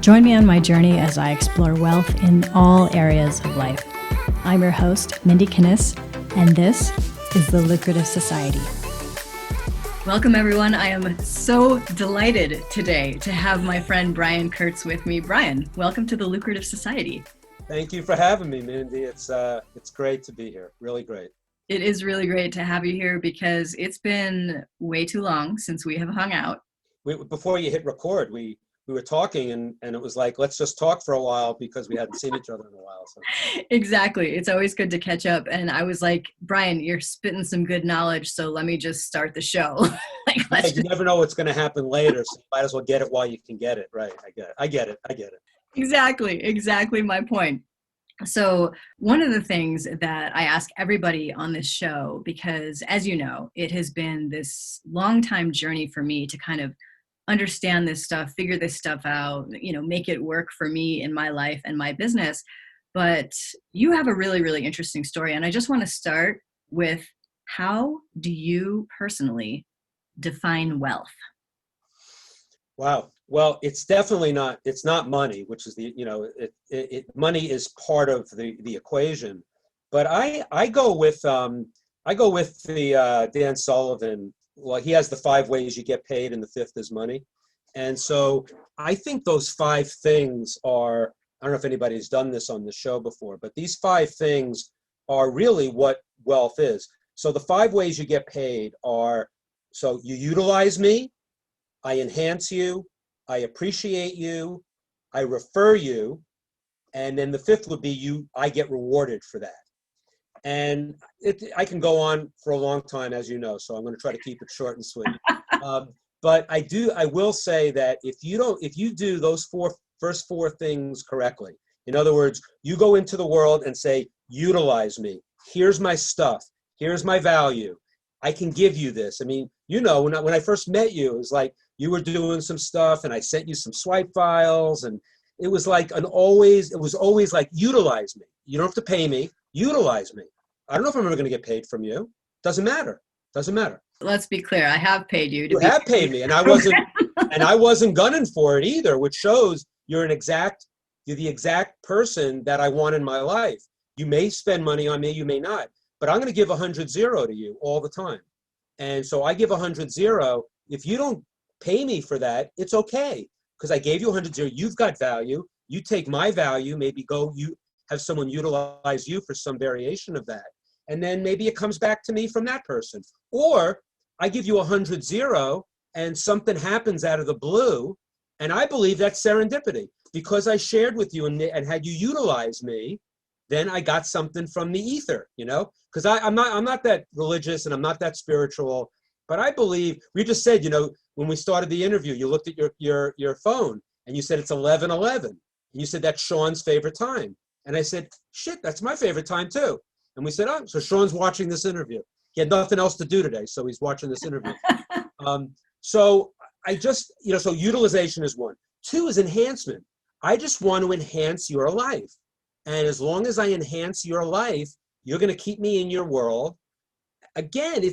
Join me on my journey as I explore wealth in all areas of life. I'm your host, Mindy Kinnis, and this is The Lucrative Society. Welcome, everyone. I am so delighted today to have my friend Brian Kurtz with me. Brian, welcome to The Lucrative Society. Thank you for having me, Mindy. It's great to be here. Really great. It is really great to have you here because it's been way too long since we have hung out. Before you hit record, we were talking and it was like, let's just talk for a while because we hadn't seen each other in a while. So. Exactly. It's always good to catch up. And I was like, Brian, you're spitting some good knowledge, so let me just start the show. You never know what's going to happen later, so you might as well get it while you can get it. Right. I get it. Exactly my point. So one of the things that I ask everybody on this show, because as you know, it has been this long time journey for me to kind of understand this stuff, figure this stuff out, make it work for me in my life and my business. But you have a really, really interesting story. And I just want to start with, how do you personally define wealth? Wow. Well, it's definitely not, it's not money, which is money is part of the equation. But I go with the Dan Sullivan. Well, he has the 5 ways you get paid and the 5th is money. And so I think those 5 things are, I don't know if anybody's done this on the show before, but these 5 things are really what wealth is. So the 5 ways you get paid are, so you utilize me, I enhance you, I appreciate you, I refer you, and then the 5th would be I get rewarded for that. And I can go on for a long time, as you know, so I'm going to try to keep it short and sweet. But I will say that if you do those first 4 things correctly, in other words, you go into the world and say, utilize me, here's my stuff, here's my value, I can give you this. I mean, when I first met you, it was like you were doing some stuff and I sent you some swipe files, and it was always like, utilize me. You don't have to pay me, utilize me. I don't know if I'm ever going to get paid from you. Doesn't matter. Let's be clear. I have paid you. You have paid me, and I wasn't gunning for it either, which shows you're the exact person that I want in my life. You may spend money on me, you may not, but I'm going to give 100-0 to you all the time. And so I give 100-0. If you don't pay me for that, it's okay, because I gave you 100-0. You've got value. You take my value, maybe you have someone utilize you for some variation of that. And then maybe it comes back to me from that person. Or I give you 100-0 and something happens out of the blue. And I believe that's serendipity, because I shared with you and had you utilize me, then I got something from the ether, because I'm not that religious and I'm not that spiritual, but I believe, we just said, when we started the interview, you looked at your phone and you said it's 11:11. And you said that's Sean's favorite time. And I said, shit, that's my favorite time too. And we said, oh, so Sean's watching this interview. He had nothing else to do today, so he's watching this interview. So I just, so utilization is 1. 2 is enhancement. I just want to enhance your life. And as long as I enhance your life, you're going to keep me in your world. Again,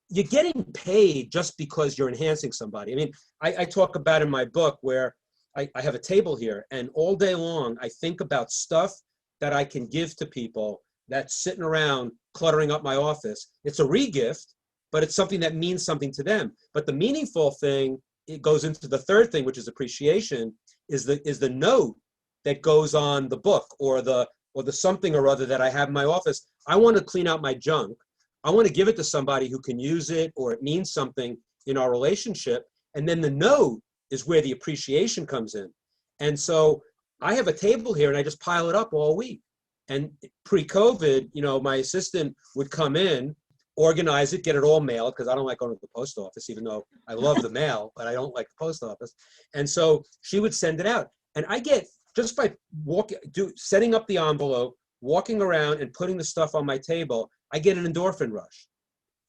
you're getting paid just because you're enhancing somebody. I mean, I talk about in my book where I have a table here, and all day long I think about stuff that I can give to people that's sitting around cluttering up my office. It's a re-gift, but it's something that means something to them. But the meaningful thing, it goes into the 3rd thing, which is appreciation, is the note that goes on the book or the something or other that I have in my office. I want to clean out my junk. I want to give it to somebody who can use it, or it means something in our relationship. And then the note is where the appreciation comes in. And so I have a table here and I just pile it up all week. And pre-COVID, my assistant would come in, organize it, get it all mailed, because I don't like going to the post office, even though I love the mail, but I don't like the post office. And so she would send it out. And I get, just by setting up the envelope, walking around and putting the stuff on my table, I get an endorphin rush.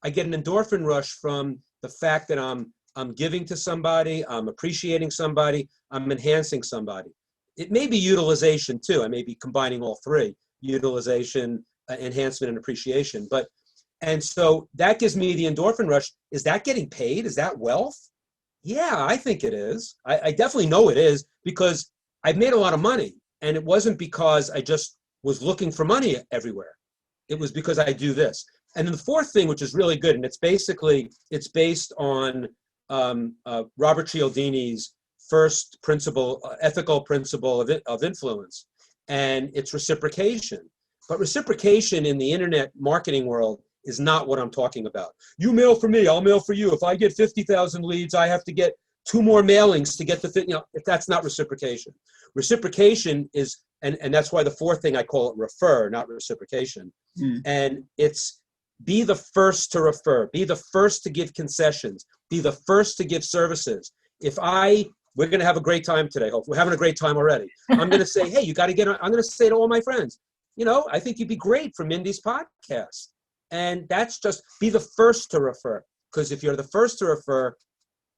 I get an endorphin rush from the fact that I'm giving to somebody, I'm appreciating somebody, I'm enhancing somebody. It may be utilization too. I may be combining all 3, utilization, enhancement, and appreciation. And so that gives me the endorphin rush. Is that getting paid? Is that wealth? Yeah, I think it is. I definitely know it is, because I've made a lot of money, and it wasn't because I just was looking for money everywhere. It was because I do this. And then the fourth thing, which is really good, and it's based on Robert Cialdini's first principle, ethical principle of influence, and it's reciprocation. But reciprocation in the internet marketing world is not what I'm talking about. You mail for me, I'll mail for you. If I get 50,000 leads, I have to get 2 more mailings to get if that's not reciprocation. Reciprocation is, and that's why the fourth thing I call it refer, not reciprocation. And it's be the first to refer, be the first to give concessions, be the first to give services. We're going to have a great time today. Hopefully we're having a great time already. I'm going to say, hey, you got to get on. I'm going to say to all my friends, I think you'd be great for Mindy's podcast. And that's just be the first to refer. Because if you're the first to refer,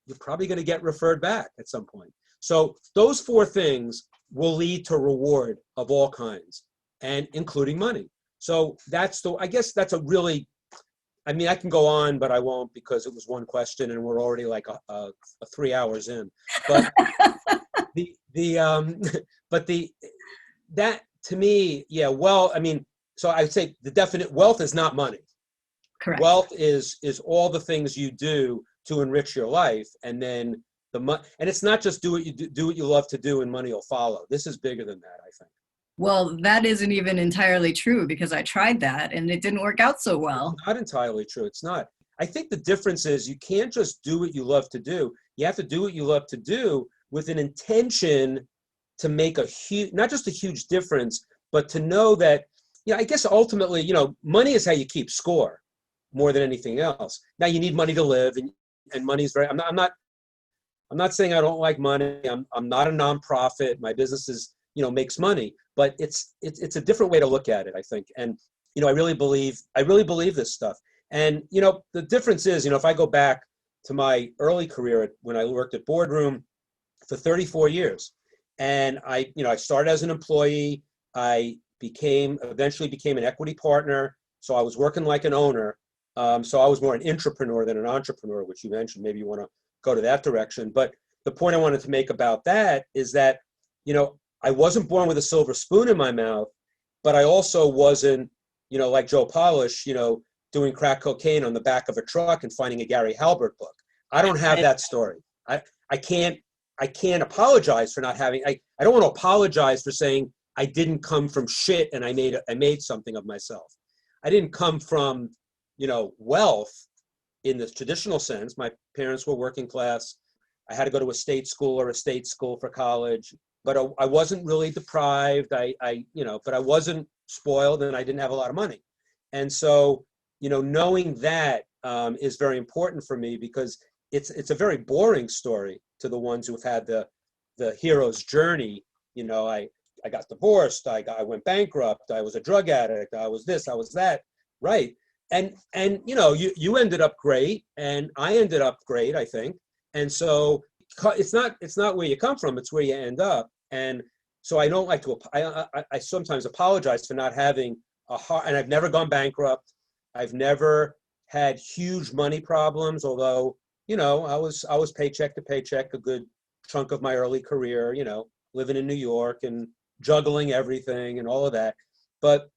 you're probably going to get referred back at some point. So those 4 things will lead to reward of all kinds, and including money. So I guess that's a really, I can go on, but I won't, because it was one question and we're already like 3 hours in. But that to me, yeah, well, so I'd say the definite wealth is not money. Correct. Wealth is all the things you do to enrich your life, and then and it's not just do what you love to do and money will follow. This is bigger than that, I think. Well, that isn't even entirely true, because I tried that and it didn't work out so well. It's not entirely true. It's not. I think the difference is you can't just do what you love to do. You have to do what you love to do with an intention to make not just a huge difference, but to know that, I guess ultimately, money is how you keep score more than anything else. Now you need money to live, and money is I'm not saying I don't like money. I'm not a nonprofit. My business is, makes money, but it's a different way to look at it, I think. And, I really believe this stuff. And, the difference is, if I go back to my early career when I worked at Boardroom for 34 years, and I started as an employee. I eventually became an equity partner. So I was working like an owner. So I was more an intrapreneur than an entrepreneur, which you mentioned. Maybe you want to go to that direction. But the point I wanted to make about that is that, I wasn't born with a silver spoon in my mouth, but I also wasn't, like Joe Polish, doing crack cocaine on the back of a truck and finding a Gary Halbert book. I don't have that story. I can't apologize for not having, I don't want to apologize for saying I didn't come from shit and I made something of myself. I didn't come from, wealth in the traditional sense. My parents were working class. I had to go to a state school for college, but I wasn't really deprived. But I wasn't spoiled, and I didn't have a lot of money. And so, knowing that is very important for me, because it's a very boring story to the ones who've had the hero's journey. I got divorced. I went bankrupt. I was a drug addict. I was this, I was that. Right. And you ended up great, and I ended up great, I think. And so it's not where you come from, it's where you end up. And so I don't like to, I sometimes apologize for not having and I've never gone bankrupt. I've never had huge money problems, although, I was paycheck to paycheck a good chunk of my early career, living in New York and juggling everything and all of that. But,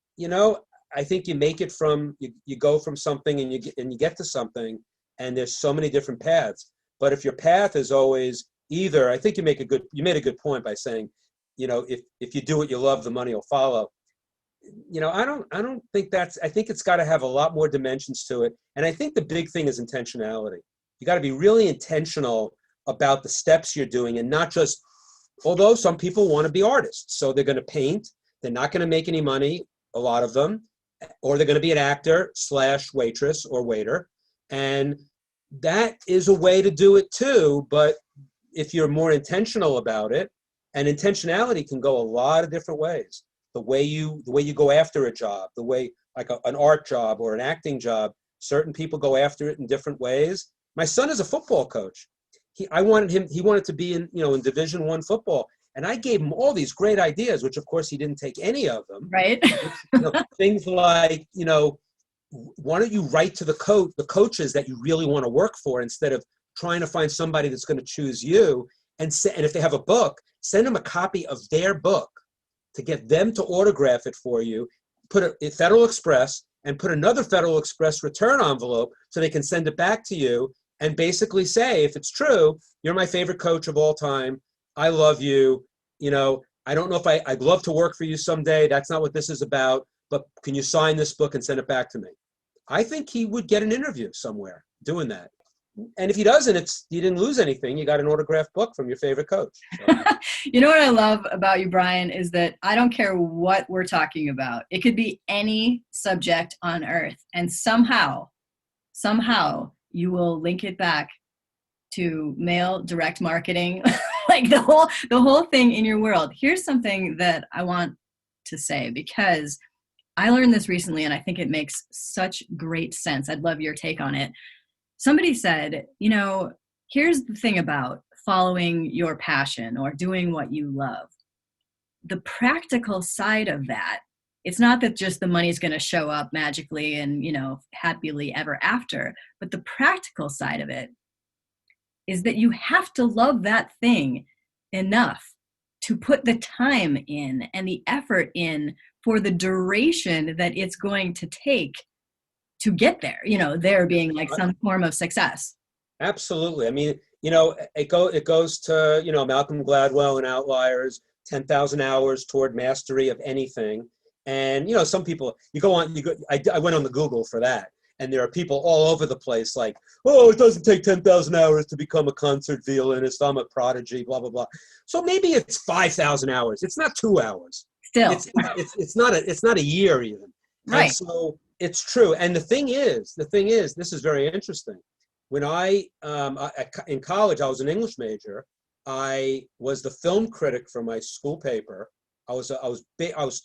I think you make it you go from something and you get to something, and there's so many different paths. But if your path is always either, I think you made a good point by saying, if you do what you love, the money will follow. I don't think I think it's got to have a lot more dimensions to it. And I think the big thing is intentionality. You got to be really intentional about the steps you're doing, and not just, although some people want to be artists. So they're going to paint. They're not going to make any money, a lot of them, or they're going to be an actor / waitress or waiter. And that is a way to do it too. But if you're more intentional about it, and intentionality can go a lot of different ways. The way you go after a job, the way like an art job or an acting job, certain people go after it in different ways. My son is a football coach. He wanted to be in Division I football. And I gave him all these great ideas, which of course he didn't take any of them. Right. Things like, why don't you write to the coaches that you really want to work for, instead of trying to find somebody that's going to choose you, and if they have a book, send them a copy of their book to get them to autograph it for you, put it in Federal Express, and put another Federal Express return envelope so they can send it back to you and basically say, if it's true, you're my favorite coach of all time. I love you. You know, I don't know if I'd love to work for you someday. That's not what this is about. But can you sign this book and send it back to me? I think he would get an interview somewhere doing that. And if he doesn't, you didn't lose anything. You got an autographed book from your favorite coach. So. You know what I love about you, Brian, is that I don't care what we're talking about. It could be any subject on earth. And somehow you will link it back to mail direct marketing, like the whole thing in your world. Here's something that I want to say, because I learned this recently and I think it makes such great sense. I'd love your take on it. Somebody said, you know, here's the thing about following your passion or doing what you love. The practical side of that, it's not that just the money's going to show up magically and, you know, happily ever after, but the practical side of it is that you have to love that thing enough to put the time in and the effort in for the duration that it's going to take to get there, you know, there being like some form of success. Absolutely. I mean, you know, it goes to, you know, Malcolm Gladwell and Outliers, 10,000 hours toward mastery of anything. And, you know, some people, I went on the Google for that. And there are people all over the place like, oh, it doesn't take 10,000 hours to become a concert violinist. I'm a prodigy, blah, blah, blah. So maybe it's 5,000 hours. It's not 2 hours. Still. It's not a year even. Right. And so it's true. And the thing is, this is very interesting. When in college, I was an English major. I was the film critic for my school paper. I was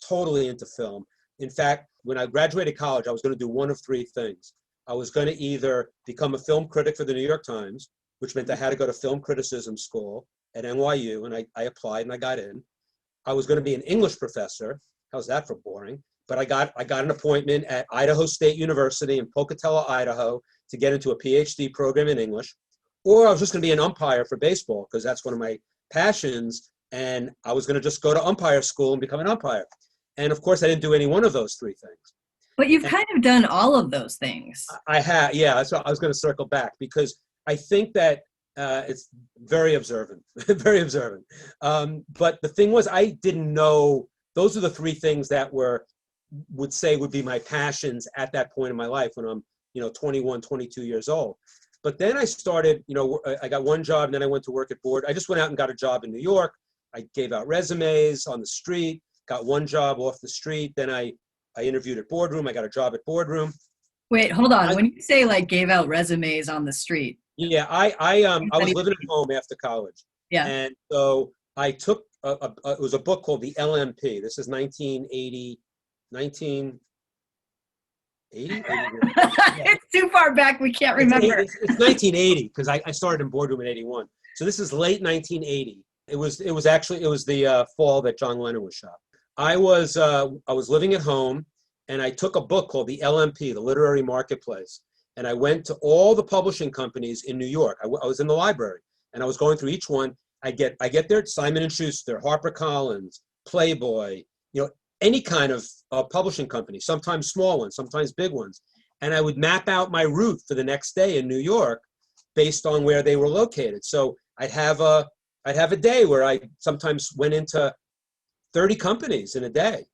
totally into film. In fact, when I graduated college, I was going to do one of three things. I was going to either become a film critic for the New York Times, which meant I had to go to film criticism school at NYU, and I applied and I got in. I was going to be an English professor. How's that for boring? But I got an appointment at Idaho State University in Pocatello, Idaho, to get into a PhD program in English. Or I was just going to be an umpire for baseball because that's one of my passions. And I was going to just go to umpire school and become an umpire. And of course, I didn't do any one of those three things. But you've kind of done all of those things. I have, yeah. So I was going to circle back because I think that it's very observant, very observant. But the thing was, I didn't know those are the three things that would be my passions at that point in my life when I'm, 21, 22 years old. But then I started, I got one job and then I went to work at Board. I just went out and got a job in New York. I gave out resumes on the street, got one job off the street. Then I interviewed at Boardroom. I got a job at Boardroom. Wait, hold on. When you say like gave out resumes on the street. Yeah, I was living at home after college. Yeah. And so I took, it was a book called The LMP. This is 1980. It's too far back. We can't remember. It's 1980 because I started in Boardroom in 81. So this is late 1980. It was the fall that John Lennon was shot. I was living at home and I took a book called The LMP, the Literary Marketplace. And I went to all the publishing companies in New York. I was in the library and I was going through each one. I get there, Simon & Schuster, HarperCollins, Playboy, any kind of publishing company, sometimes small ones, sometimes big ones. And I would map out my route for the next day in New York based on where they were located. So I'd have a day where I sometimes went into 30 companies in a day.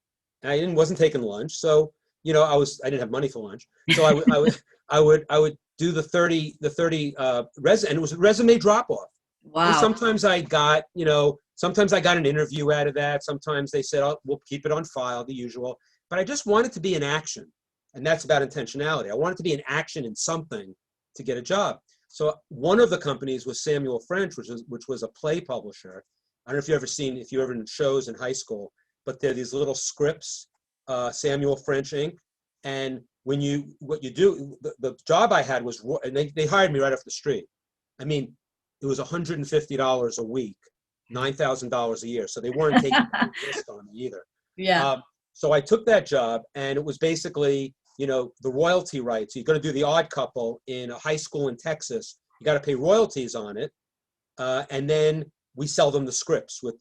And I wasn't taking lunch. So, I didn't have money for lunch. So I would do the 30 and it was a resume drop off. Wow. And sometimes I got an interview out of that. Sometimes they said, oh, we'll keep it on file, the usual. But I just wanted to be in action. And that's about intentionality. I wanted to be in action in something to get a job. So one of the companies was Samuel French, which was a play publisher. I don't know if you ever in shows in high school, but they're these little scripts, Samuel French Inc. And what you do, the job I had was, and they hired me right off the street. I mean, it was $150 a week, $9,000 a year. So they weren't taking a risk on me either. Yeah. So I took that job and it was basically, the royalty rights. You're going to do The Odd Couple in a high school in Texas. You got to pay royalties on it. And then we sell them the scripts with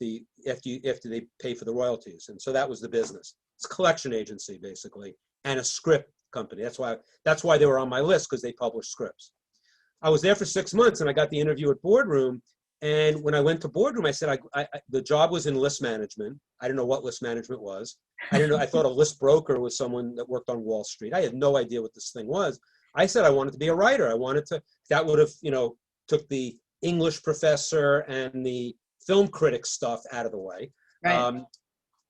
after they pay for the royalties. And so that was the business. It's a collection agency basically, and a script company. That's why they were on my list, because they publish scripts. I was there for 6 months and I got the interview at Boardroom. And when I went to Boardroom, I said, the job was in list management. I didn't know what list management was. I didn't know. I thought a list broker was someone that worked on Wall Street. I had no idea what this thing was. I said I wanted to be a writer. That would have, took the English professor and the film critic stuff out of the way. Right.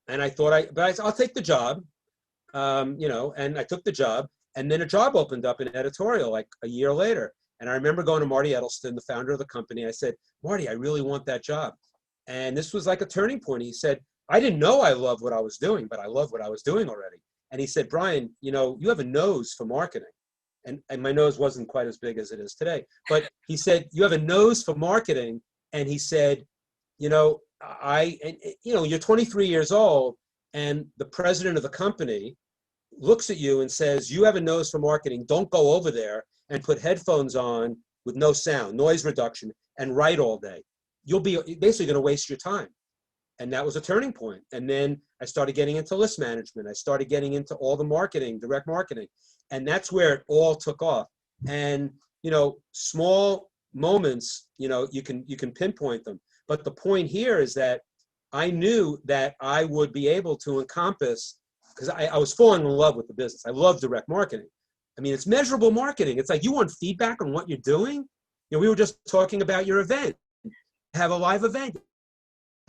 And I thought I'll take the job, and I took the job. And then a job opened up in editorial like a year later. And I remember going to Marty Edelston, the founder of the company. I said, Marty, I really want that job. And this was like a turning point. He said, I didn't know I loved what I was doing, but I love what I was doing already. And he said, Brian, you have a nose for marketing. And my nose wasn't quite as big as it is today. But he said, you have a nose for marketing. And he said, you're 23 years old, and the president of the company looks at you and says, you have a nose for marketing. Don't go over there and put headphones on with no sound, noise reduction, and write all day. You'll be basically going to waste your time. And that was a turning point. And then I started getting into list management. I started getting into all the marketing, direct marketing. And that's where it all took off. And, small moments, you can pinpoint them. But the point here is that I knew that I would be able to encompass, because I was falling in love with the business. I love direct marketing. I mean, it's measurable marketing. It's like, you want feedback on what you're doing? We were just talking about your event. Have a live event. You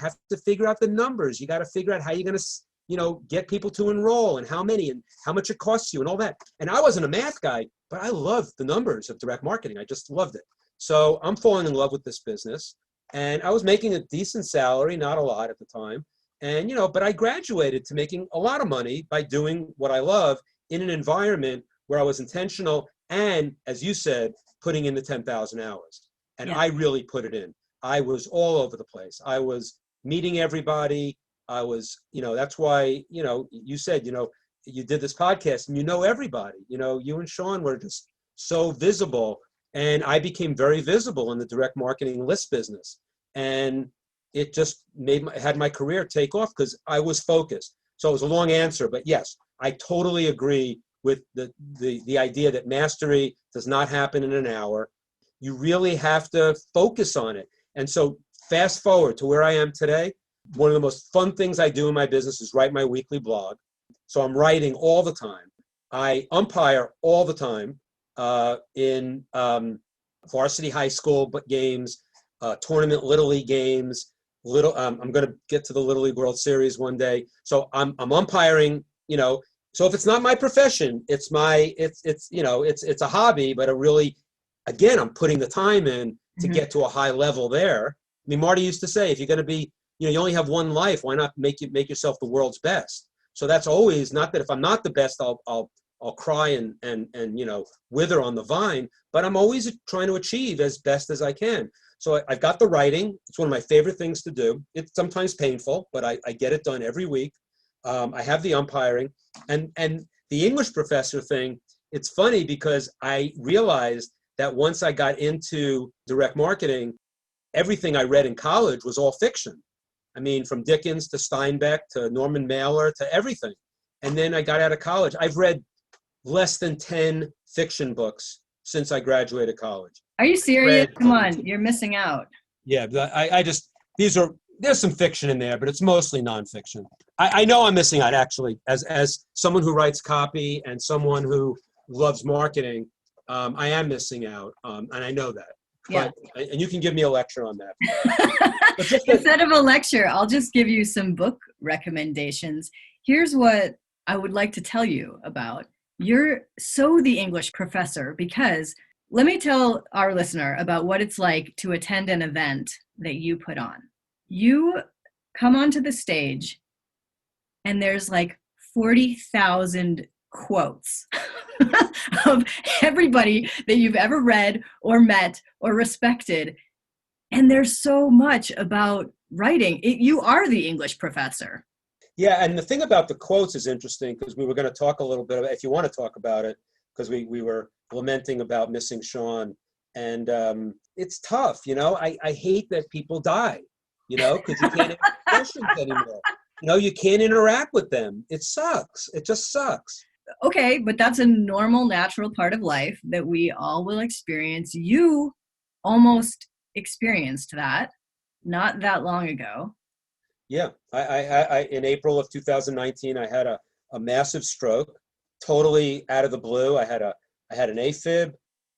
have to figure out the numbers. You got to figure out how you're going to, get people to enroll, and how many, and how much it costs you, and all that. And I wasn't a math guy, but I loved the numbers of direct marketing. I just loved it. So I'm falling in love with this business. And I was making a decent salary, not a lot at the time. And, but I graduated to making a lot of money by doing what I love in an environment where I was intentional and, as you said, putting in the 10,000 hours. And I really put it in. I was all over the place. I was meeting everybody. I was, that's why, you said, you did this podcast and everybody, you and Sean were just so visible. And I became very visible in the direct marketing list business. And it just had my career take off because I was focused. So it was a long answer, but yes, I totally agree with the idea that mastery does not happen in an hour. You really have to focus on it. And so fast forward to where I am today, one of the most fun things I do in my business is write my weekly blog. So I'm writing all the time. I umpire all the time in varsity high school games, tournament Little League games. I'm going to get to the Little League World Series one day. So I'm umpiring, so if it's not my profession, it's a hobby, but again, I'm putting the time in to get to a high level there. I mean, Marty used to say, if you're going to be, you only have one life, why not make yourself the world's best? So that's always, not that if I'm not the best, I'll cry and wither on the vine, but I'm always trying to achieve as best as I can. So I've got the writing. It's one of my favorite things to do. It's sometimes painful, but I get it done every week. I have the umpiring and the English professor thing. It's funny because I realized that once I got into direct marketing, everything I read in college was all fiction. I mean, from Dickens to Steinbeck to Norman Mailer to everything. And then I got out of college. I've read less than 10 fiction books since I graduated college. Are you serious? Come on, you're missing out. Yeah, there's some fiction in there, but it's mostly nonfiction. I know I'm missing out, actually, as someone who writes copy and someone who loves marketing. I am missing out, and I know that. Yeah. And you can give me a lecture on that. Instead of a lecture, I'll just give you some book recommendations. Here's what I would like to tell you about. You're so the English professor, because let me tell our listener about what it's like to attend an event that you put on. You come onto the stage and there's like 40,000 quotes of everybody that you've ever read or met or respected. And there's so much about writing. You are the English professor. Yeah, and the thing about the quotes is interesting because we were going to talk a little bit about, if you want to talk about it, because we were lamenting about missing Sean. And it's tough, I hate that people die. because you can't ask questions anymore. You can't interact with them. It sucks. It just sucks. Okay, but that's a normal, natural part of life that we all will experience. You almost experienced that not that long ago. Yeah, I in April of 2019, I had a massive stroke, totally out of the blue. I had an AFib,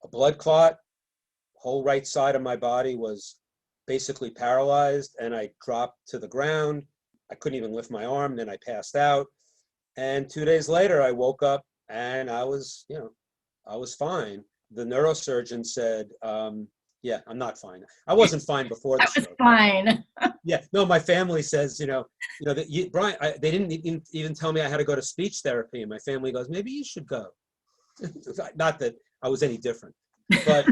a blood clot. Whole right side of my body was basically paralyzed, and I dropped to the ground. I couldn't even lift my arm. Then I passed out, and 2 days later, I woke up and I was fine. The neurosurgeon said, "Yeah, I'm not fine. I wasn't fine before the I was stroke." fine. Yeah, no, my family says, that Brian, they didn't even tell me I had to go to speech therapy, and my family goes, maybe you should go. Not that I was any different, but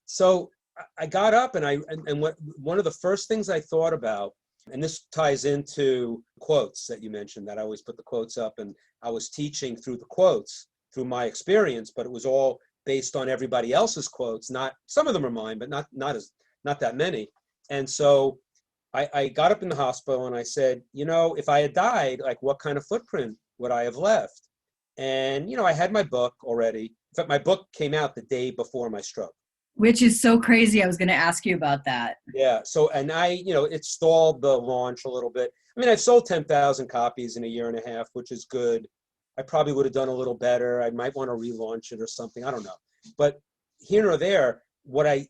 so I got up, and one of the first things I thought about, and this ties into quotes that you mentioned, that I always put the quotes up, and I was teaching through the quotes, through my experience, but it was all based on everybody else's quotes. Not some of them are mine, but not that many. And so I got up in the hospital and I said, if I had died, like, what kind of footprint would I have left? And, I had my book already. In fact, my book came out the day before my stroke. Which is so crazy. I was going to ask you about that. Yeah. So, and it stalled the launch a little bit. I mean, I've sold 10,000 copies in a year and a half, which is good. I probably would have done a little better. I might want to relaunch it or something. I don't know. But here or there, what I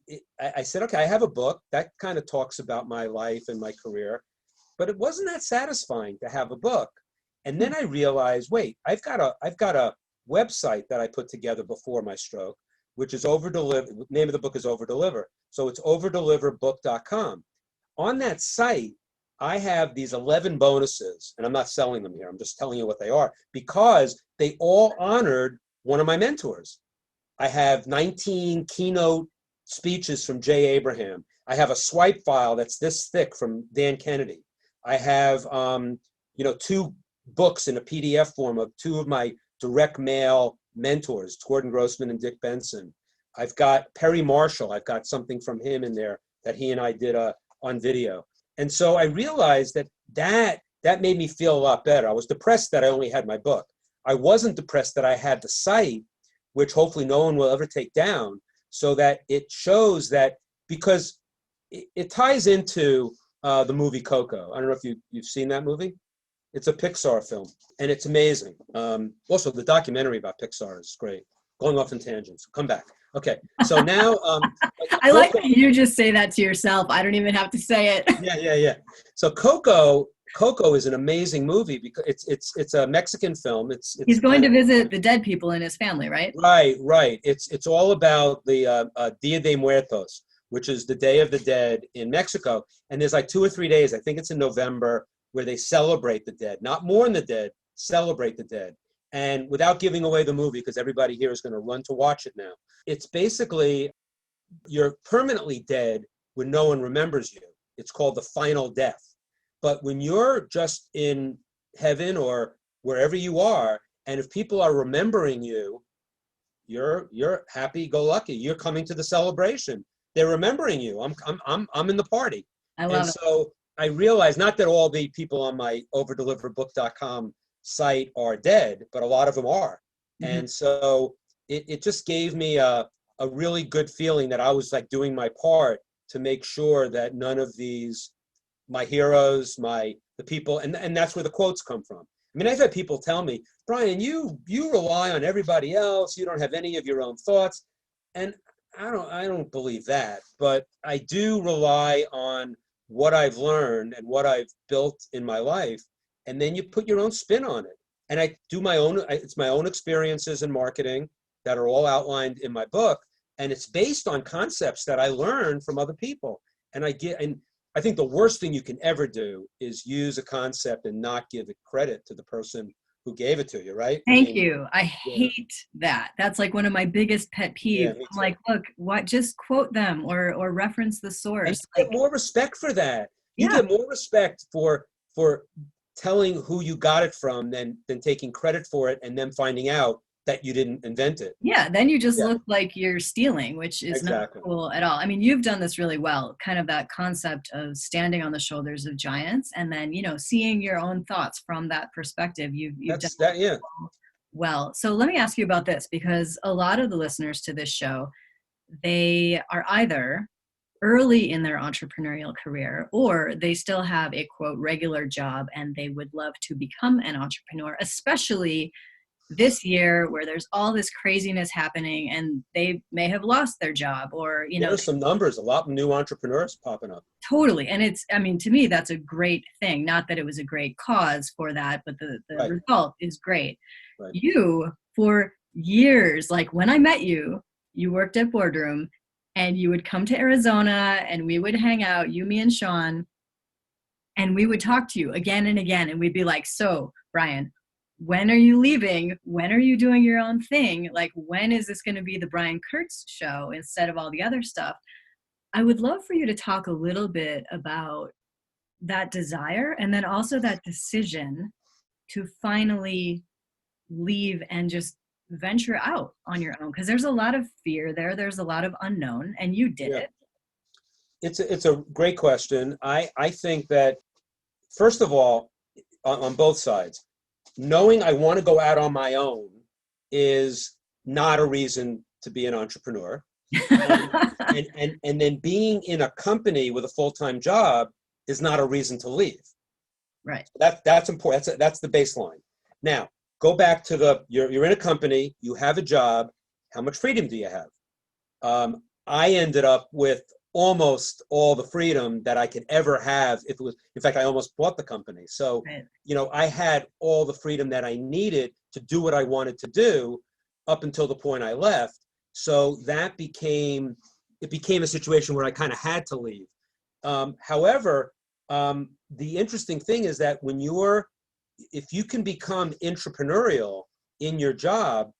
said, okay, I have a book that kind of talks about my life and my career, but it wasn't that satisfying to have a book. And then I realized, wait, I've got a website that I put together before my stroke, which is Overdeliver. The name of the book is Overdeliver. So it's overdeliverbook.com. On that site, I have these 11 bonuses, and I'm not selling them here. I'm just telling you what they are, because they all honored one of my mentors. I have 19 keynote speeches from Jay Abraham. I have a swipe file that's this thick from Dan Kennedy. I have, 2 books in a PDF form of 2 of my direct mail mentors, Gordon Grossman and Dick Benson. I've got Perry Marshall. I've got something from him in there that he and I did on video. And so I realized that made me feel a lot better. I was depressed that I only had my book. I wasn't depressed that I had the site, which hopefully no one will ever take down, so that it shows that, because it ties into the movie Coco. I don't know if you've seen that movie. It's a Pixar film, and it's amazing. Also, the documentary about Pixar is great. Going off in tangents. Come back. Okay, so now I like that you just say that to yourself. I don't even have to say it. Yeah. So Coco is an amazing movie because it's a Mexican film. He's going to visit the dead people in his family, right? Right. It's all about the Dia de Muertos, which is the Day of the Dead in Mexico. And there's like 2 or 3 days, I think it's in November, where they celebrate the dead, not mourn the dead, celebrate the dead. And without giving away the movie, because everybody here is going to run to watch it now, it's basically you're permanently dead when no one remembers you. It's called the final death. But when you're just in heaven or wherever you are, and if people are remembering you, you're happy-go-lucky. You're coming to the celebration. They're remembering you. I'm in the party. I love it. So I realized, not that all the people on my overdeliverbook.com site are dead, but a lot of them are. Mm-hmm. And so it just gave me a really good feeling that I was like doing my part to make sure that none of these, my heroes, the people, and that's where the quotes come from. I mean, I've had people tell me, Brian, you rely on everybody else. You don't have any of your own thoughts. And I don't believe that, but I do rely on what I've learned and what I've built in my life. And then you put your own spin on it. And I do it's my own experiences in marketing that are all outlined in my book. And it's based on concepts that I learned from other people. And I think the worst thing you can ever do is use a concept and not give it credit to the person who gave it to you, right? Thank you. I hate that. That's like one of my biggest pet peeves. I'm like, look, just quote them or reference the source. And you get more respect for that. You get more respect for telling who you got it from than taking credit for it and then finding out that you didn't invent it. Yeah, then you just look like you're stealing, which is Exactly. not cool at all. I mean, you've done this really well, kind of that concept of standing on the shoulders of giants and then, seeing your own thoughts from that perspective. You've done That, yeah. well. So let me ask you about this, because a lot of the listeners to this show, they are either early in their entrepreneurial career, or they still have a quote regular job and they would love to become an entrepreneur, especially this year where there's all this craziness happening and they may have lost their job, or There's some numbers, a lot of new entrepreneurs popping up. Totally. And to me, that's a great thing. Not that it was a great cause for that, but the Right. result is great. Right. You, for years, like when I met you, you worked at Boardroom and you would come to Arizona and we would hang out, you, me, and Sean, and we would talk to you again and again. And we'd be like, so Brian, when are you leaving? When are you doing your own thing? Like, when is this going to be the Brian Kurtz show instead of all the other stuff? I would love for you to talk a little bit about that desire and then also that decision to finally leave and just venture out on your own. Because there's a lot of fear there. There's a lot of unknown, and you did it. It's a great question. I think that, first of all, on both sides, knowing I want to go out on my own is not a reason to be an entrepreneur. and then being in a company with a full-time job is not a reason to leave. Right. That's important. That's the baseline. Now, go back to you're in a company, you have a job. How much freedom do you have? I ended up with almost all the freedom that I could ever have. In fact, I almost bought the company. So, right. I had all the freedom that I needed to do what I wanted to do up until the point I left. So it became a situation where I kind of had to leave. However, the interesting thing is that if you can become entrepreneurial in your job,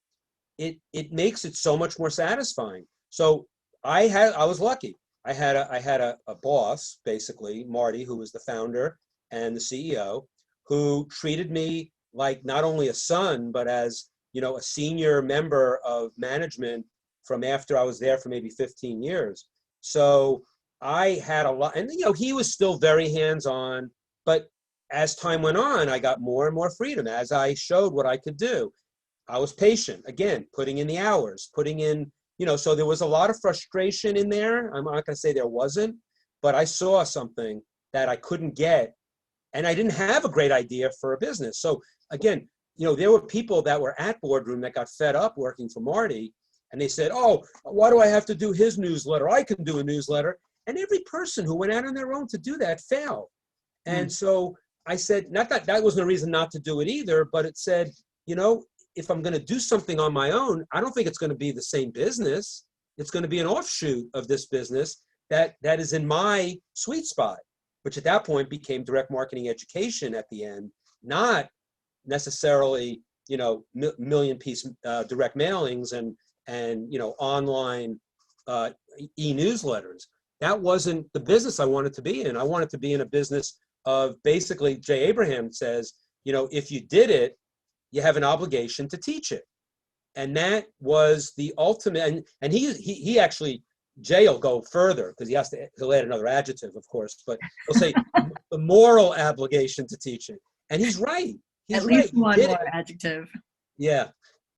it makes it so much more satisfying. So I was lucky. I had a boss, basically, Marty, who was the founder and the CEO, who treated me like not only a son, but as, a senior member of management from after I was there for maybe 15 years. So I had a lot, and, he was still very hands-on, but as time went on, I got more and more freedom as I showed what I could do. I was patient, again, putting in the hours, putting in, so there was a lot of frustration in there. I'm not going to say there wasn't, but I saw something that I couldn't get, and I didn't have a great idea for a business. So again, there were people that were at Boardroom that got fed up working for Marty, and they said, oh, why do I have to do his newsletter? I can do a newsletter. And every person who went out on their own to do that failed. And so I said, not that wasn't a reason not to do it either, but it said, if I'm going to do something on my own, I don't think it's going to be the same business. It's going to be an offshoot of this business that is in my sweet spot, which at that point became direct marketing education at the end, not necessarily, million-piece direct mailings and online e-newsletters. That wasn't the business I wanted to be in. I wanted to be in a business of, basically, Jay Abraham says, if you did it, you have an obligation to teach it. And that was the ultimate, and he actually, Jay will go further because he'll add another adjective, of course, but he'll say the moral obligation to teach it. And he's right. At least one more adjective. Yeah.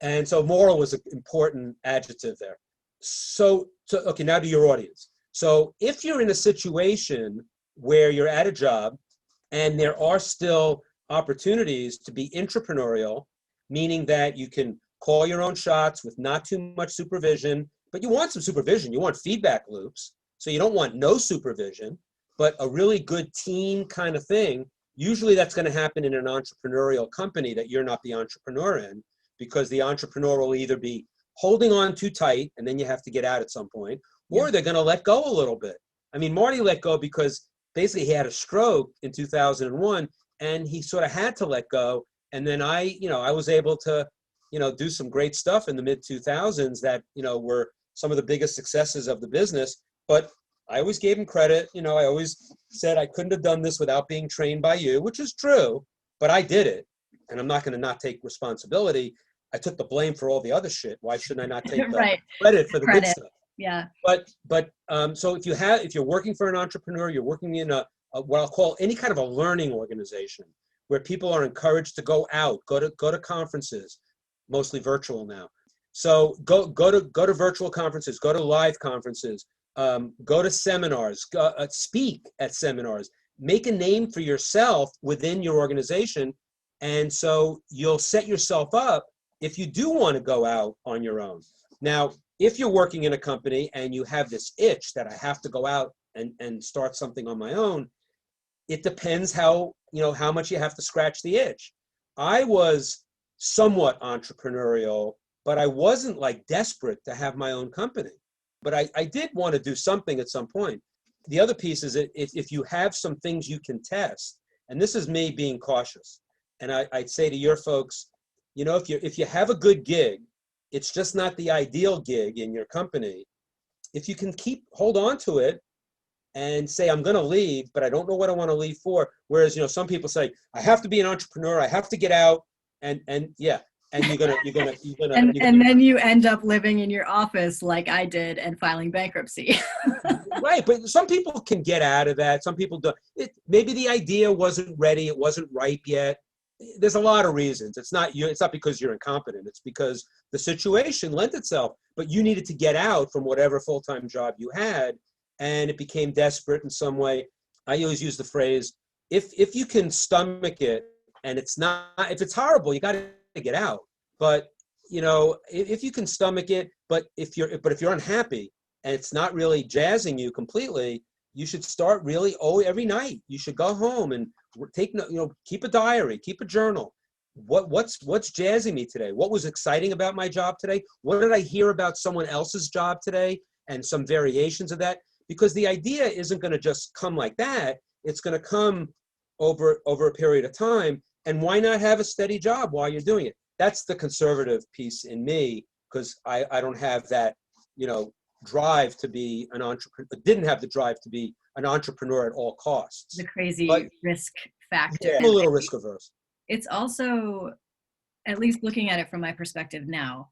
And so moral was an important adjective there. So okay, now to your audience. So if you're in a situation where you're at a job and there are still opportunities to be entrepreneurial, meaning that you can call your own shots with not too much supervision, but you want some supervision. You want feedback loops. So you don't want no supervision, but a really good team kind of thing. Usually that's going to happen in an entrepreneurial company that you're not the entrepreneur in, because the entrepreneur will either be holding on too tight and then you have to get out at some point, or they're going to let go a little bit. I mean, Marty let go because basically he had a stroke in 2001 and he sort of had to let go. And then I was able to, do some great stuff in the mid 2000s that, were some of the biggest successes of the business. But I always gave him credit. I always said I couldn't have done this without being trained by you, which is true, but I did it. And I'm not going to not take responsibility. I took the blame for all the other shit. Why shouldn't I not take the Right. credit for the good Credit. stuff? Yeah. So if you're working for an entrepreneur, you're working in a what I'll call any kind of a learning organization where people are encouraged to go out, go to conferences, mostly virtual now. So go to virtual conferences, go to live conferences, go to seminars, speak at seminars, make a name for yourself within your organization. And so you'll set yourself up if you do want to go out on your own. Now, if you're working in a company and you have this itch that I have to go out and start something on my own, it depends how much you have to scratch the itch. I was somewhat entrepreneurial, but I wasn't like desperate to have my own company. But I did want to do something at some point. The other piece is that if you have some things you can test, and this is me being cautious, and I'd say to your folks, if you have a good gig, it's just not the ideal gig in your company. If you can hold on to it and say, I'm going to leave, but I don't know what I want to leave for. Whereas, some people say, I have to be an entrepreneur. I have to get out. And you're going to, and then you end up living in your office like I did and filing bankruptcy. Right. But some people can get out of that. Some people don't. Maybe the idea wasn't ready. It wasn't ripe yet. There's a lot of reasons. It's not because you're incompetent. It's because the situation lent itself, but you needed to get out from whatever full-time job you had. And it became desperate in some way. I always use the phrase, if you can stomach it and if it's horrible, you got to get out. But, if you can stomach it, but if you're unhappy and it's not really jazzing you completely, you should start really, every night you should go home and keep a diary, keep a journal. What's jazzing me today? What was exciting about my job today? What did I hear about someone else's job today? And some variations of that. Because the idea isn't going to just come like that. It's going to come over a period of time. And why not have a steady job while you're doing it? That's the conservative piece in me, because I don't have that, drive to be an entrepreneur. Didn't have the drive to be an entrepreneur at all costs. The crazy risk factor. Yeah, I'm a little risk averse. It's also, at least looking at it from my perspective now,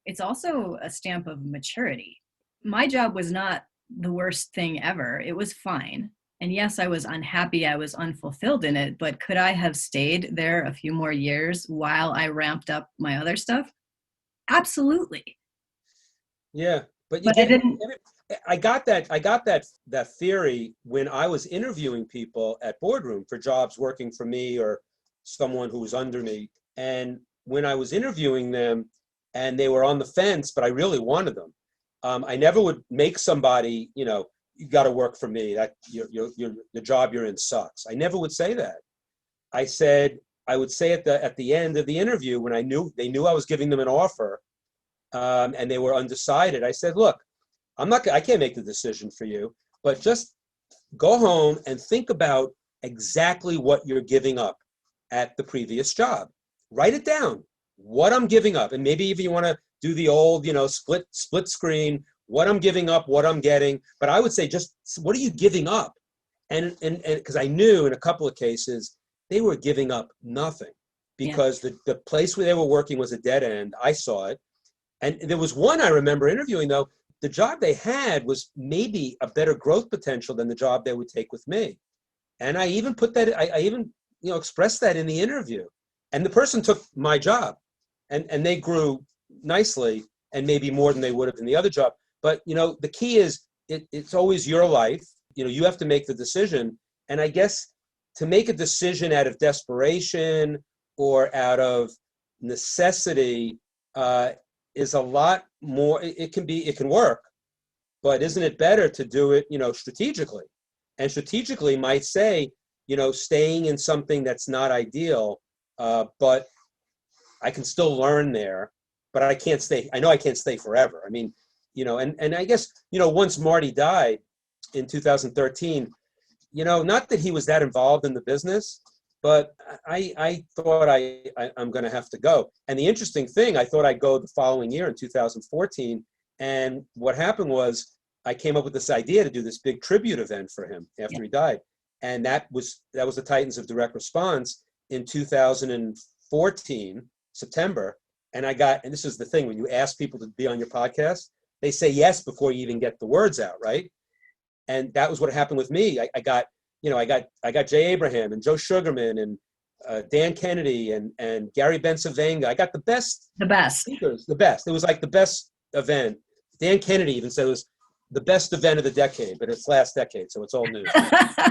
it's also a stamp of maturity. My job was not the worst thing ever. It was fine. And yes, I was unhappy. I was unfulfilled in it. But could I have stayed there a few more years while I ramped up my other stuff? Absolutely. Yeah. But I didn't. I got that theory when I was interviewing people at Boardroom for jobs working for me or someone who was under me. And when I was interviewing them and they were on the fence, but I really wanted them, I never would make somebody, you got to work for me. That the job you're in sucks. I never would say that. I would say at the end of the interview when they knew I was giving them an offer, and they were undecided. I said, look, I can't make the decision for you, but just go home and think about exactly what you're giving up at the previous job. Write it down, what I'm giving up. And maybe if you want to do the old, split screen, what I'm giving up, what I'm getting. But I would say just, what are you giving up? And because I knew in a couple of cases, they were giving up nothing because the place where they were working was a dead end. I saw it. And there was one I remember interviewing, though. The job they had was maybe a better growth potential than the job they would take with me. And I even put that, I even, expressed that in the interview. And the person took my job and they grew nicely and maybe more than they would have in the other job. But, the key is it's always your life. You have to make the decision. And I guess to make a decision out of desperation or out of necessity is a lot more. It can work, but isn't it better to do it, strategically? And strategically might say, staying in something that's not ideal, but I can still learn there, but I can't stay. I know I can't stay forever. I mean, and I guess, once Marty died in 2013, not that he was that involved in the business, but I thought I'm going to have to go. And the interesting thing, I thought I'd go the following year in 2014. And what happened was I came up with this idea to do this big tribute event for him after he died. And that was the Titans of Direct Response in 2014, September. And and this is the thing, when you ask people to be on your podcast, they say yes before you even get the words out, right? And that was what happened with me. I got Jay Abraham and Joe Sugarman and Dan Kennedy and Gary Bencivenga. I got the best speakers, the best. It was like the best event. Dan Kennedy even said it was the best event of the decade, but it's last decade, so it's all new.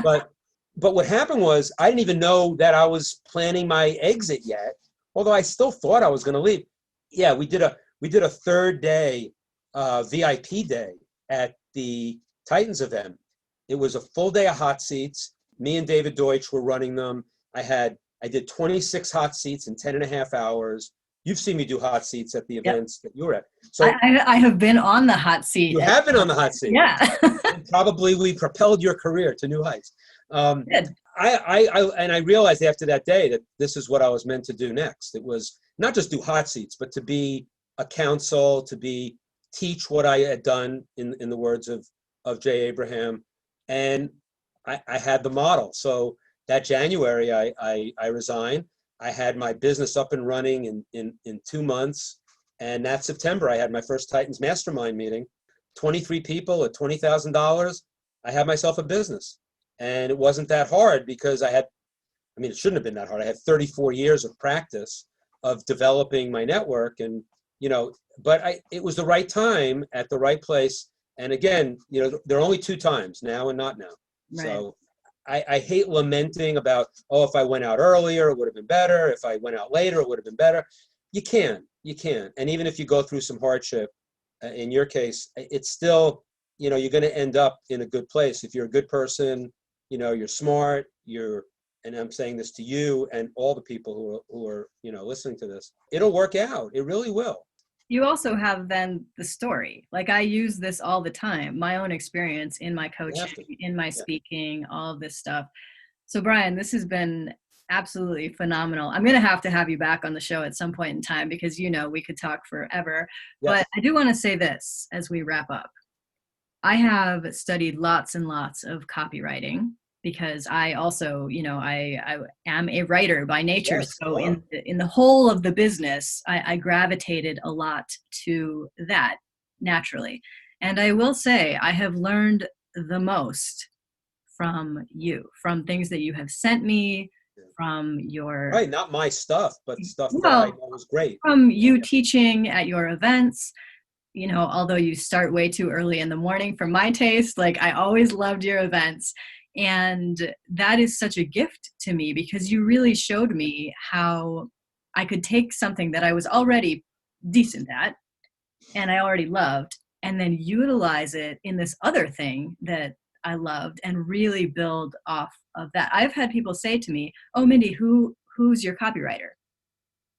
But what happened was I didn't even know that I was planning my exit yet, although I still thought I was going to leave. Yeah, we did a third day VIP day at the Titans event. It was a full day of hot seats. Me and David Deutsch were running them. I did 26 hot seats in 10 and a half hours. You've seen me do hot seats at the events that you were at. So I have been on the hot seat. You have been on the hot seat. Yeah. And probably we propelled your career to new heights. I realized after that day that this is what I was meant to do next. It was not just do hot seats, but to be a counsel, teach what I had done in the words of Jay Abraham. And I had the model. So that January, I resigned. I had my business up and running in 2 months. And that September, I had my first Titans Mastermind meeting. 23 people at $20,000. I had myself a business. And it wasn't that hard because it shouldn't have been that hard. I had 34 years of practice of developing my network. And, but it was the right time at the right place. And again, there are only 2 times, now and not now. Right. So I hate lamenting about, if I went out earlier, it would have been better. If I went out later, it would have been better. You can't. And even if you go through some hardship, in your case, it's still, you're going to end up in a good place. If you're a good person, you're smart, and I'm saying this to you and all the people who are listening to this, it'll work out. It really will. You also have then the story. Like I use this all the time, my own experience in my coaching, in my speaking, all of this stuff. So Brian, this has been absolutely phenomenal. I'm going to have you back on the show at some point in time because, we could talk forever. Yes. But I do want to say this as we wrap up. I have studied lots and lots of copywriting because I also, I am a writer by nature. Yes, so in the whole of the business, I gravitated a lot to that naturally. And I will say I have learned the most from you, from things that you have sent me, from your... Right, not my stuff, but stuff that I know was great. From you teaching at your events, although you start way too early in the morning for my taste, like I always loved your events. And that is such a gift to me because you really showed me how I could take something that I was already decent at and I already loved and then utilize it in this other thing that I loved and really build off of that. I've had people say to me, "Oh, Mindy, who's your copywriter?"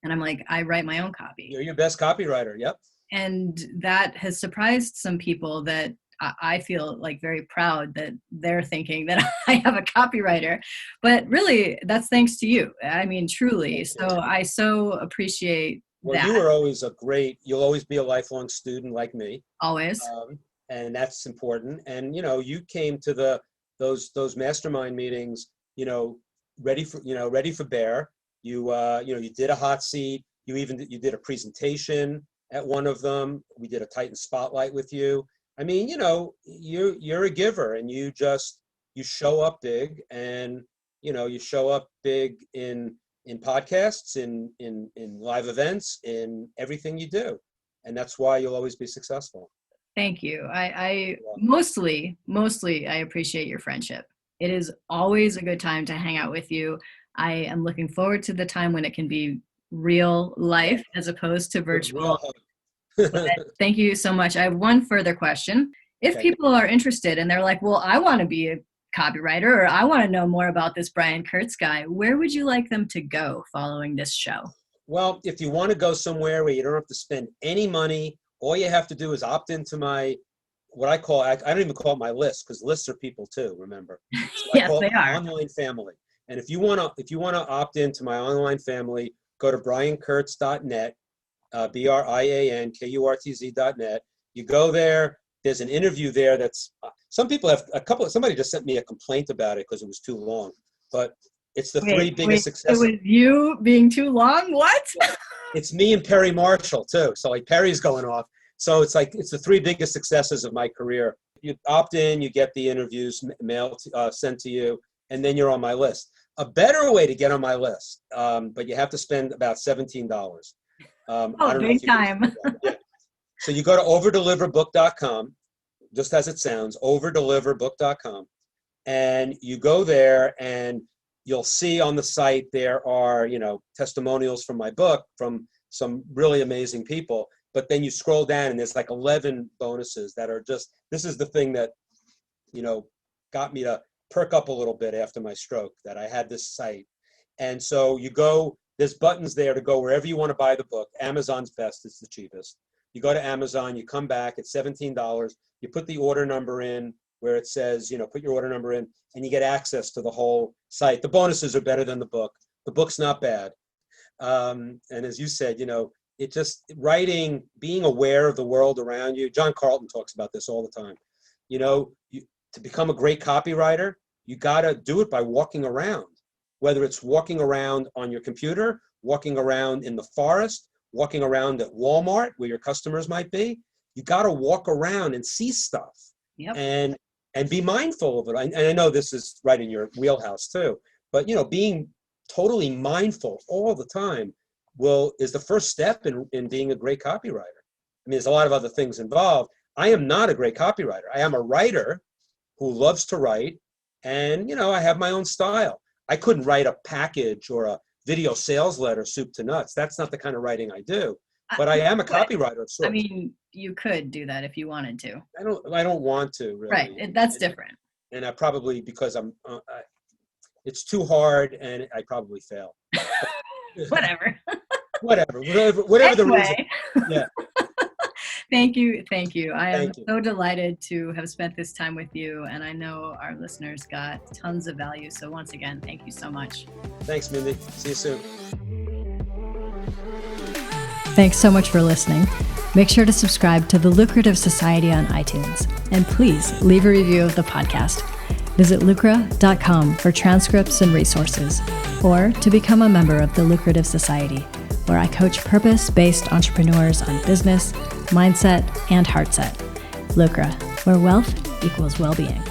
And I'm like, I write my own copy. You're your best copywriter. Yep. And that has surprised some people that I feel like very proud that they're thinking that I have a copywriter, but really that's thanks to you. I mean, truly. So I so appreciate that. You were always you'll always be a lifelong student like me. Always. And that's important. And, you came to those mastermind meetings, ready for bear. You did a hot seat. You did a presentation at one of them. We did a Titan spotlight with you. I mean, you're a giver and you show up big and, you show up big in podcasts, in live events, in everything you do. And that's why you'll always be successful. Thank you. I mostly I appreciate your friendship. It is always a good time to hang out with you. I am looking forward to the time when it can be real life as opposed to virtual. Thank you so much. I have one further question. If people are interested and they're like, well, I want to be a copywriter or I want to know more about this Brian Kurtz guy, where would you like them to go following this show? Well, if you want to go somewhere where you don't have to spend any money, all you have to do is opt into I don't even call it my list because lists are people too, remember? So yes, they are. Online family. And if you want to opt into my online family, go to briankurtz.net. BRIANKURTZ.net. You go there. There's an interview there somebody just sent me a complaint about it because it was too long. But It's the three biggest It successes. was you being too long? What? It's me and Perry Marshall too. So like Perry's going off. So it's the three biggest successes of my career. You opt in, you get the interviews sent to you, and then you're on my list. A better way to get on my list, but you have to spend about $17. I don't know big time. Yeah. So you go to overdeliverbook.com, just as it sounds, overdeliverbook.com, and you go there and you'll see on the site there are, testimonials from my book from some really amazing people. But then you scroll down and there's like 11 bonuses that are just, this is the thing that, got me to perk up a little bit after my stroke, that I had this site. And so you go, there's buttons there to go wherever you want to buy the book. Amazon's best, it's the cheapest. You go to Amazon, you come back, it's $17. You put the order number in where it says, put your order number in, and you get access to the whole site. The bonuses are better than the book. The book's not bad. And as you said, it just, writing, being aware of the world around you. John Carlton talks about this all the time. To become a great copywriter, you got to do it by walking around, whether it's walking around on your computer, walking around in the forest, walking around at Walmart where your customers might be. You got to walk around and see stuff. Yep. And be mindful of it. And I know this is right in your wheelhouse too, but being totally mindful all the time is the first step in being a great copywriter. I mean, there's a lot of other things involved. I am not a great copywriter. I am a writer who loves to write, and I have my own style. I couldn't write a package or a video sales letter soup to nuts. That's not the kind of writing I do. But I am a copywriter of sorts. I mean, you could do that if you wanted to. I don't want to, really. Right. That's different. And I probably, because it's too hard, and I probably fail. Whatever the reason. Yeah. Thank you. I am so delighted to have spent this time with you, and I know our listeners got tons of value. So once again, thank you so much. Thanks, Mindy. See you soon. Thanks so much for listening. Make sure to subscribe to The Lucrative Society on iTunes, and please leave a review of the podcast. Visit lucra.com for transcripts and resources, or to become a member of The Lucrative Society, where I coach purpose-based entrepreneurs on business, mindset, and heart set. Lucra, where wealth equals well-being.